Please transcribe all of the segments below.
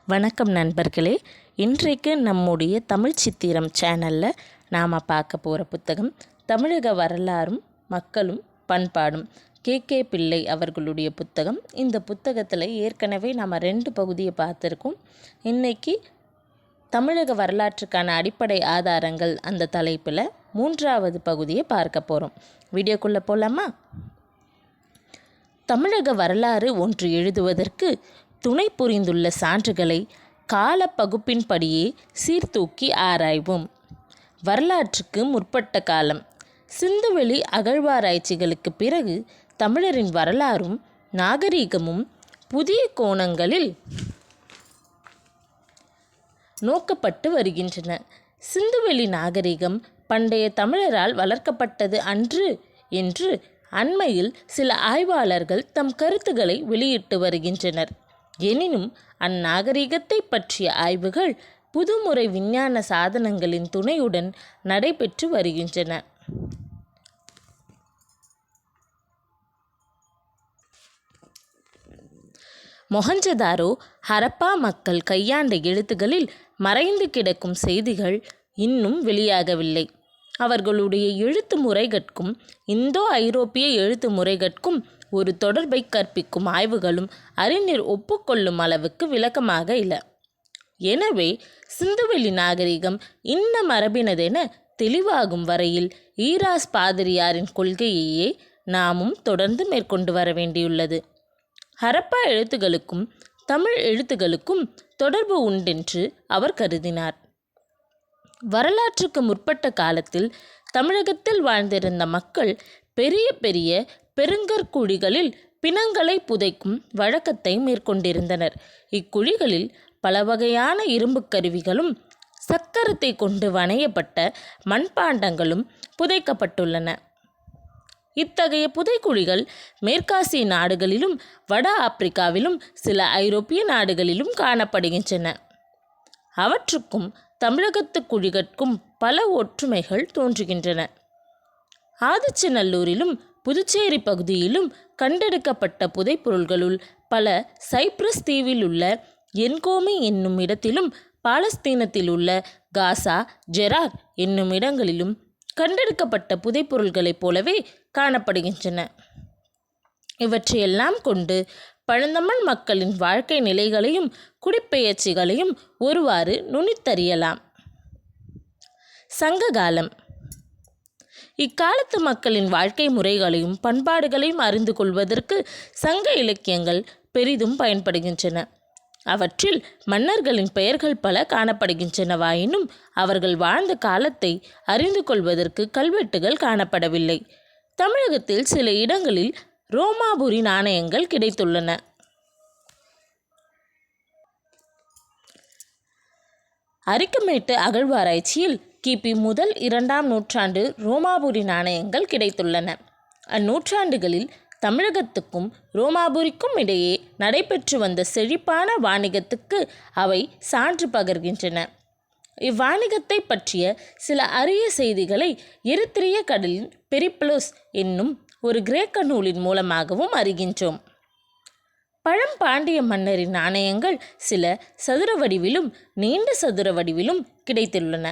வணக்கம் நண்பர்களே. இன்றைக்கு நம்முடைய தமிழ் சித்திரம் சேனலில் நாம் பார்க்க போகிற புத்தகம் தமிழக வரலாறும் மக்களும் பண்பாடும். கே பிள்ளை அவர்களுடைய புத்தகம். இந்த புத்தகத்தில் ஏற்கனவே நாம் 2 பகுதியை பார்த்துருக்கோம். இன்றைக்கி தமிழக வரலாற்றுக்கான அடிப்படை ஆதாரங்கள் அந்த தலைப்பில் 3வது பகுதியை பார்க்க போகிறோம். வீடியோக்குள்ளே போகலாமா? தமிழக வரலாறு ஒன்று எழுதுவதற்கு துணை புரிந்துள்ள சான்றுகளை கால பகுப்பின்படியே சீர்தூக்கி ஆராய்வோம். வரலாற்றுக்கு முற்பட்ட காலம். சிந்துவெளி அகழ்வாராய்ச்சிகளுக்கு பிறகு தமிழரின் வரலாறும் நாகரீகமும் புதிய கோணங்களில் நோக்கப்பட்டு வருகின்றன. சிந்துவெளி நாகரிகம் பண்டைய தமிழரால் வளர்க்கப்பட்டது அன்று என்று அண்மையில் சில ஆய்வாளர்கள் தம் கருத்துக்களை வெளியிட்டு வருகின்றனர். எனினும் அந்நாகரிகத்தை பற்றிய ஆய்வுகள் புதுமுறை விஞ்ஞான சாதனங்களின் துணையுடன் நடைபெற்று வருகின்றன. மொஹஞ்சதாரோ ஹரப்பா மக்கள் கையாண்ட எழுத்துகளில் மறைந்து கிடக்கும் செய்திகள் இன்னும் வெளியாகவில்லை. அவர்களுடைய எழுத்து முறைகட்கும் இந்தோ ஐரோப்பிய எழுத்து முறைகட்கும் ஒரு தொடர்பை கற்பிக்கும் ஆய்வுகளும் அறிஞர் ஒப்புக்கொள்ளும் அளவுக்கு விளக்கமாக இல்லை. எனவே சிந்துவெளி நாகரிகம் இன்ன மரபினதென தெளிவாகும் வரையில் ஈராஸ் பாதிரியாரின் கொள்கையையே நாமும் தொடர்ந்து மேற்கொண்டு வர வேண்டியுள்ளது. ஹரப்பா எழுத்துகளுக்கும் தமிழ் எழுத்துகளுக்கும் தொடர்பு உண்டென்று அவர் கருதினார். வரலாற்றுக்கு முற்பட்ட காலத்தில் தமிழகத்தில் வாழ்ந்திருந்த மக்கள் பெரிய பெரிய பெருங்கற்குழிகளில் பிணங்களை புதைக்கும் வழக்கத்தை மேற்கொண்டிருந்தனர். இக்குழிகளில் பல வகையான இரும்பு கருவிகளும் சக்கரத்தை கொண்டு வணையப்பட்ட மண்பாண்டங்களும் புதைக்கப்பட்டுள்ளன. இத்தகைய புதைக்குழிகள் மேற்காசிய நாடுகளிலும் வட ஆப்பிரிக்காவிலும் சில ஐரோப்பிய நாடுகளிலும் காணப்படுகின்றன. அவற்றுக்கும் தமிழகத்து குழிகட்கும் பல ஒற்றுமைகள் தோன்றுகின்றன. ஆதிச்சநல்லூரிலும் புதுச்சேரி பகுதியிலும் கண்டெடுக்கப்பட்ட புதைப்பொருள்களுள் பல சைப்ரஸ் தீவில் உள்ள என்கோமி என்னும் இடத்திலும் பாலஸ்தீனத்தில் உள்ள காசா ஜெரார் என்னும் இடங்களிலும் கண்டெடுக்கப்பட்ட புதைப்பொருள்களைப் போலவே காணப்படுகின்றன. இவற்றையெல்லாம் கொண்டு பழந்தமிழ் மக்களின் வாழ்க்கை நிலைகளையும் குடிப்பெயர்ச்சிகளையும் ஒருவாறு நுனித்தறியலாம். சங்ககாலம். இக்காலத்து மக்களின் வாழ்க்கை முறைகளையும் பண்பாடுகளையும் அறிந்து கொள்வதற்கு சங்க இலக்கியங்கள் பெரிதும் பயன்படுகின்றன. அவற்றில் மன்னர்களின் பெயர்கள் பல காணப்படுகின்றனவாயினும் அவர்கள் வாழ்ந்த காலத்தை அறிந்து கொள்வதற்கு கல்வெட்டுகள் காணப்படவில்லை. தமிழகத்தில் சில இடங்களில் ரோமாபுரி நாணயங்கள் கிடைத்துள்ளன. அரிக்கமேட்டு அகழ்வாராய்ச்சியில் கிபி முதல் 2ஆம் நூற்றாண்டு ரோமாபுரி நாணயங்கள் கிடைத்துள்ளன. அந்நூற்றாண்டுகளில் தமிழகத்துக்கும் ரோமாபுரிக்கும் இடையே நடைபெற்று வந்த செழிப்பான வாணிகத்துக்கு அவை சான்று பகர்கின்றன. இவ்வாணிகத்தை பற்றிய சில அரிய செய்திகளை எரித்திரிய கடலின் பெரிப்ளோஸ் என்னும் ஒரு கிரேக்க நூலின் மூலமாகவும் அறிகின்றோம். பழம்பாண்டிய மன்னரின் நாணயங்கள் சில சதுர வடிவிலும் நீண்ட சதுர வடிவிலும் கிடைத்துள்ளன.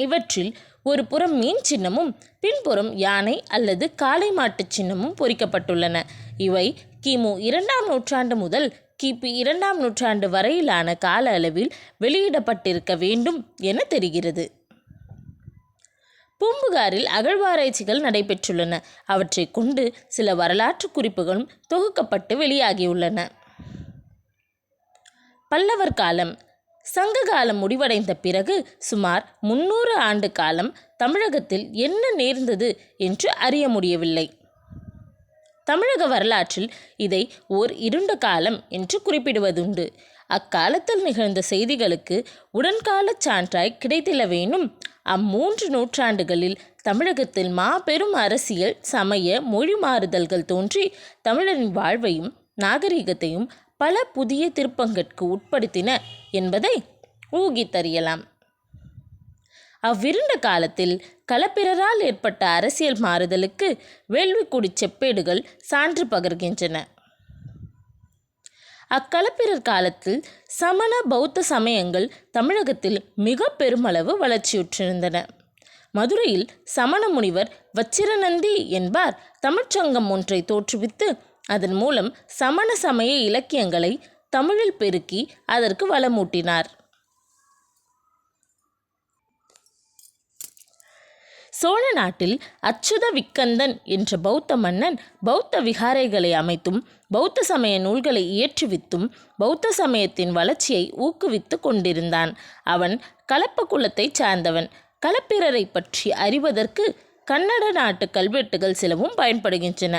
இவற்றில் ஒரு புறம் மீன் சின்னமும் பின்புறம் யானை அல்லது காளை மாட்டு சின்னமும் பொறிக்கப்பட்டுள்ளன. இவை கிமு 2ஆம் நூற்றாண்டு முதல் கிபி 2ஆம் நூற்றாண்டு வரையிலான கால அளவில் வெளியிடப்பட்டிருக்க வேண்டும் என தெரிகிறது. பூம்புகாரில் அகழ்வாராய்ச்சிகள் நடைபெற்றுள்ளன. அவற்றை கொண்டு சில வரலாற்று குறிப்புகளும் தொகுக்கப்பட்டு வெளியாகியுள்ளன. பல்லவர் காலம். சங்க காலம் முடிவடைந்த பிறகு சுமார் 300 ஆண்டு காலம் தமிழகத்தில் என்ன நேர்ந்தது என்று அறிய முடியவில்லை. தமிழக வரலாற்றில் இதை ஓர் இருண்ட காலம் என்று குறிப்பிடுவதுண்டு. அக்காலத்தில் நிகழ்ந்த செய்திகளுக்கு உடன்கால சான்றாய் கிடைத்திலவேனும் அம்மூன்று நூற்றாண்டுகளில் தமிழகத்தில் மாபெரும் அரசியல் சமய மொழி மாறுதல்கள் தோன்றி தமிழரின் வாழ்வையும் நாகரிகத்தையும் பல புதிய திருப்பங்கட்கு உட்படுத்தின என்பதை ஊகித்தறியலாம். அவ்விருண்ட காலத்தில் களப்பிரரால் ஏற்பட்ட அரசியல் மாறுதலுக்கு வேள்விக்குடி செப்பேடுகள் சான்று பகர்கின்றன. அக்களப்பிரர் காலத்தில் சமண பௌத்த சமயங்கள் தமிழகத்தில் மிக பெருமளவு வளர்ச்சியுற்றிருந்தன. மதுரையில் சமண முனிவர் வச்சிரநந்தி என்பார் தமிழ்ச்சங்கம் ஒன்றை தோற்றுவித்து அதன் மூலம் சமண சமய இலக்கியங்களை தமிழில் பெருக்கி அதற்கு வளமூட்டினார். சோழ நாட்டில் அச்சுத விக்கந்தன் என்ற பௌத்த மன்னன் பௌத்த விகாரைகளை அமைத்தும் பௌத்த சமய நூல்களை இயற்றுவித்தும் பௌத்த சமயத்தின் வளர்ச்சியை ஊக்குவித்து கொண்டிருந்தான். அவன் கலப்ப குலத்தை சார்ந்தவன். களப்பிரரை பற்றி அறிவதற்கு கன்னட நாட்டு கல்வெட்டுகள் சிலவும் பயன்படுகின்றன.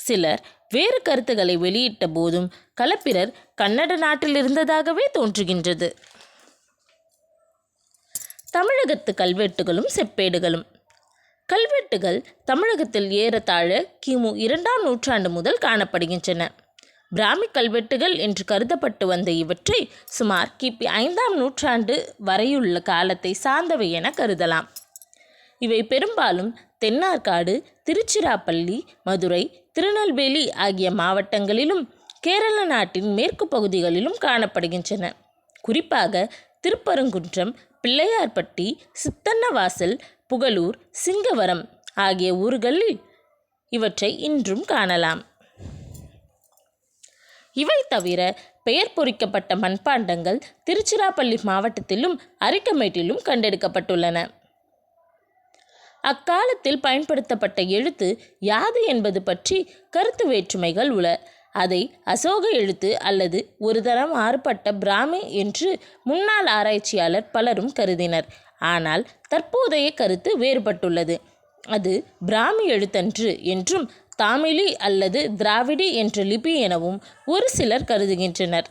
சிலர் வேறு கருத்துக்களை வெளியிட்ட போதும் களப்பிரர் கன்னட நாட்டில் இருந்ததாகவே தோன்றுகின்றது. தமிழகத்து கல்வெட்டுகளும் செப்பேடுகளும். கல்வெட்டுகள் தமிழகத்தில் ஏறத்தாழ கிமு 2ஆம் நூற்றாண்டு முதல் காணப்படுகின்றன. பிராமி கல்வெட்டுகள் என்று கருதப்பட்டு வந்த இவற்றை சுமார் கிபி 5ஆம் நூற்றாண்டு வரையுள்ள காலத்தை சார்ந்தவை என கருதலாம். இவை பெரும்பாலும் தென்னார்காடு, திருச்சிராப்பள்ளி, மதுரை, திருநெல்வேலி ஆகிய மாவட்டங்களிலும் கேரள நாட்டின் மேற்கு பகுதிகளிலும் காணப்படுகின்றன. குறிப்பாக திருப்பரங்குன்றம், பிள்ளையார்பட்டி, சித்தன்னவாசல், புகழூர், சிங்கவரம் ஆகிய ஊர்களில் இவற்றை இன்றும் காணலாம். இவை தவிர பெயர் பொறிக்கப்பட்ட மண்பாண்டங்கள் திருச்சிராப்பள்ளி மாவட்டத்திலும் அரிக்கமேட்டிலும் கண்டெடுக்கப்பட்டுள்ளன. அக்காலத்தில் பயன்படுத்தப்பட்ட எழுத்து யாது என்பது பற்றி கருத்து வேற்றுமைகள் உள. அதை அசோக எழுத்து அல்லது ஒரு தரம் மாறுபட்ட பிராமி என்று முன்னாள் ஆராய்ச்சியாளர் பலரும் கருதினர். ஆனால் தற்போதைய கருத்து வேறுபட்டுள்ளது. அது பிராமி எழுத்தன்று என்றும் தாமிலி அல்லது திராவிடி என்ற லிபி எனவும் ஒரு சிலர் கருதுகின்றனர்.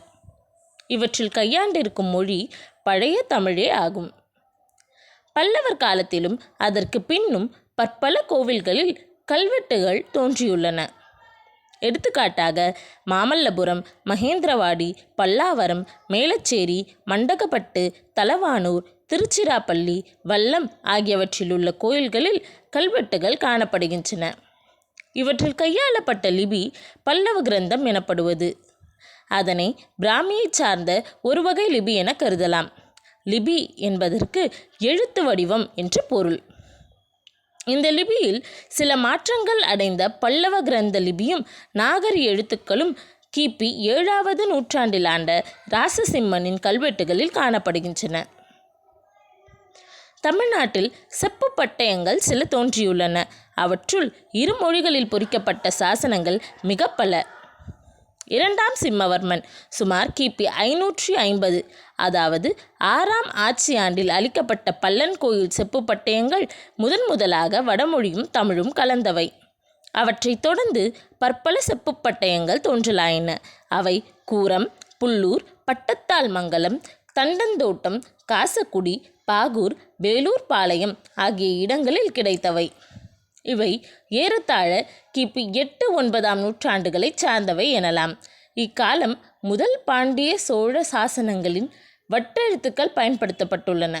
இவற்றில் கையாண்டிருக்கும் மொழி பழைய தமிழே ஆகும். பல்லவர் காலத்திலும் அதற்கு பின்னும் பற்பல கோவில்களில் கல்வெட்டுகள் தோன்றியுள்ளன. எடுத்துக்காட்டாக மாமல்லபுரம், மகேந்திரவாடி, பல்லாவரம், மேலச்சேரி, மண்டகப்பட்டு, தலவானூர், திருச்சிராப்பள்ளி, வல்லம் ஆகியவற்றில் உள்ள கோயில்களில் கல்வெட்டுகள் காணப்படுகின்றன. இவற்றில் கையாளப்பட்ட லிபி பல்லவ கிரந்தம் எனப்படுவது. அதனை பிராமியை சார்ந்த ஒரு வகை லிபி என கருதலாம். லிபி என்பதற்கு எழுத்து வடிவம் என்று பொருள். இந்த லிபியில் சில மாற்றங்கள் அடைந்த பல்லவ கிரந்த லிபியும் நாகரி எழுத்துக்களும் கிபி 7ஆவது நூற்றாண்டில் ஆண்ட ராசசிம்மனின் கல்வெட்டுகளில் காணப்படுகின்றன. தமிழ்நாட்டில் செப்பு பட்டயங்கள் சில தோன்றியுள்ளன. அவற்றுள் இரு மொழிகளில் பொறிக்கப்பட்ட சாசனங்கள் மிக பல. 2ஆம் சிம்மவர்மன் சுமார் கிபி 550 அதாவது 6ஆம் ஆட்சி ஆண்டில் அளிக்கப்பட்ட பல்லன் கோயில் செப்பு பட்டயங்கள் முதலாக வடமொழியும் தமிழும் கலந்தவை. அவற்றை தொடர்ந்து பற்பல செப்பு பட்டயங்கள் தோன்றலாயின. அவை கூரம், புல்லூர், பட்டத்தால் மங்கலம், தண்டந்தோட்டம், காசக்குடி, பாகூர், வேலூர் பாளையம் ஆகிய இடங்களில் கிடைத்தவை. இவை ஏறத்தாழ கிபி 8-9ஆம் நூற்றாண்டுகளை சார்ந்தவை எனலாம். இக்காலம் முதல் பாண்டிய சோழ சாசனங்களின் வட்டெழுத்துக்கள் பயன்படுத்தப்பட்டுள்ளன.